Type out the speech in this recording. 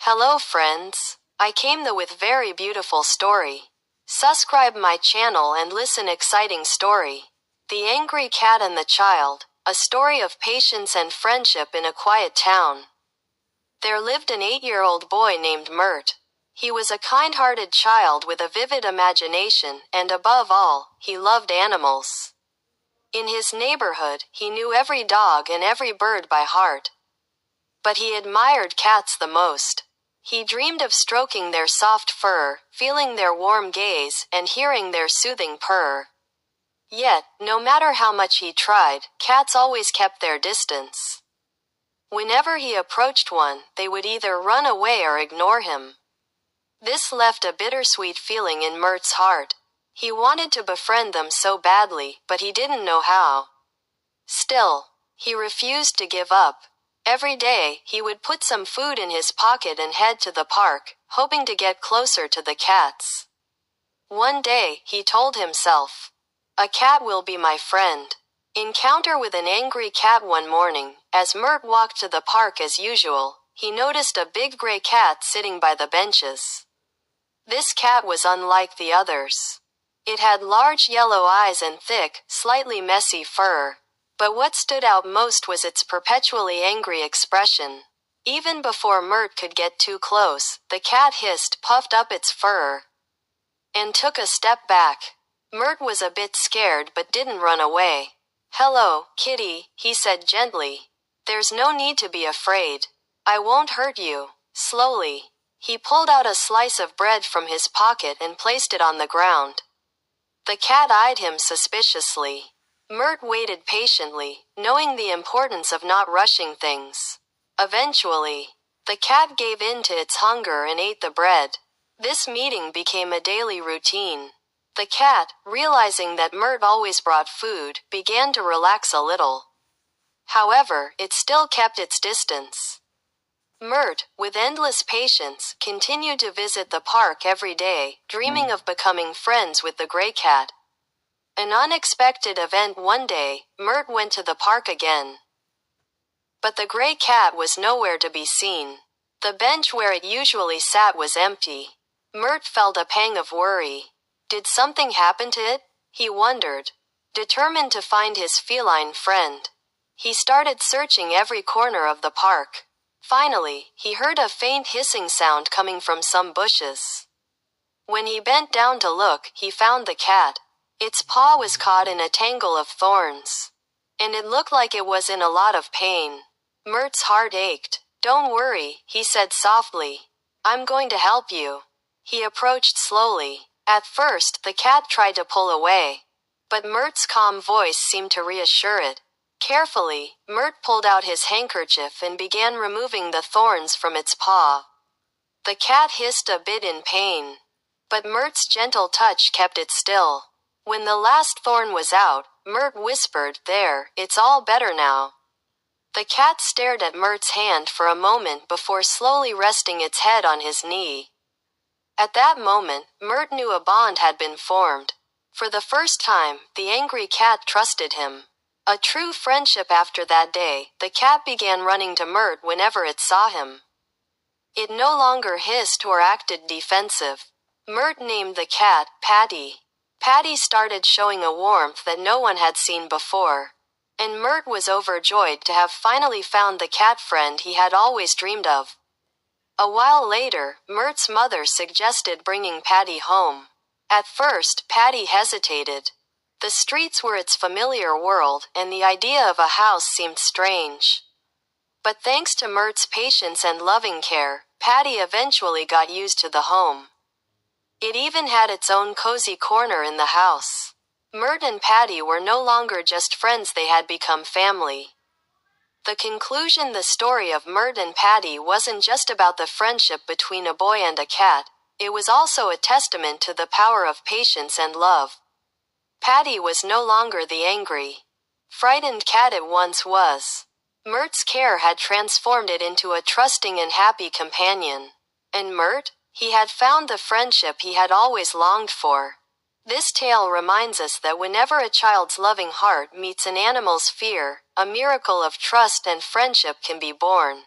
Hello friends. I came with very beautiful story. Subscribe my channel and listen exciting story. The Angry Cat and the Child, a story of patience and friendship in a quiet town. There lived an 8-year-old boy named Mert. He was a kind-hearted child with a vivid imagination, and above all, he loved animals. In his neighborhood, he knew every dog and every bird by heart. But he admired cats the most. He dreamed of stroking their soft fur, feeling their warm gaze, and hearing their soothing purr. Yet, no matter how much he tried, cats always kept their distance. Whenever he approached one, they would either run away or ignore him. This left a bittersweet feeling in Mert's heart. He wanted to befriend them so badly, but he didn't know how. Still, he refused to give up. Every day, he would put some food in his pocket and head to the park, hoping to get closer to the cats. One day, he told himself, "A cat will be my friend." Encounter with an angry cat one morning. As Mert walked to the park as usual, he noticed a big gray cat sitting by the benches. This cat was unlike the others. It had large yellow eyes and thick, slightly messy fur. But what stood out most was its perpetually angry expression. Even before Mert could get too close, the cat hissed, puffed up its fur, and took a step back. Mert was a bit scared but didn't run away. "Hello, kitty," he said gently. "There's no need to be afraid. I won't hurt you." Slowly, he pulled out a slice of bread from his pocket and placed it on the ground. The cat eyed him suspiciously. Mert waited patiently, knowing the importance of not rushing things. Eventually, the cat gave in to its hunger and ate the bread. This meeting became a daily routine. The cat, realizing that Mert always brought food, began to relax a little. However, it still kept its distance. Mert, with endless patience, continued to visit the park every day, dreaming of becoming friends with the gray cat. An unexpected event one day, Mert went to the park again. But the gray cat was nowhere to be seen. The bench where it usually sat was empty. Mert felt a pang of worry. Did something happen to it? He wondered. Determined to find his feline friend, he started searching every corner of the park. Finally, he heard a faint hissing sound coming from some bushes. When he bent down to look, he found the cat. Its paw was caught in a tangle of thorns, and it looked like it was in a lot of pain. Mert's heart ached. "Don't worry," he said softly. "I'm going to help you." He approached slowly. At first, the cat tried to pull away, but Mert's calm voice seemed to reassure it. Carefully, Mert pulled out his handkerchief and began removing the thorns from its paw. The cat hissed a bit in pain, but Mert's gentle touch kept it still. When the last thorn was out, Mert whispered, "There, it's all better now." The cat stared at Mert's hand for a moment before slowly resting its head on his knee. At that moment, Mert knew a bond had been formed. For the first time, the angry cat trusted him. A true friendship. After that day, the cat began running to Mert whenever it saw him. It no longer hissed or acted defensive. Mert named the cat Patty. Patty started showing a warmth that no one had seen before, and Mert was overjoyed to have finally found the cat friend he had always dreamed of. A while later, Mert's mother suggested bringing Patty home. At first, Patty hesitated. The streets were its familiar world, and the idea of a house seemed strange. But thanks to Mert's patience and loving care, Patty eventually got used to the home. It even had its own cozy corner in the house. Mert and Patty were no longer just friends, they had become family. The conclusion: the story of Mert and Patty wasn't just about the friendship between a boy and a cat, it was also a testament to the power of patience and love. Patty was no longer the angry, frightened cat it once was. Mert's care had transformed it into a trusting and happy companion. And Mert? He had found the friendship he had always longed for. This tale reminds us that whenever a child's loving heart meets an animal's fear, a miracle of trust and friendship can be born.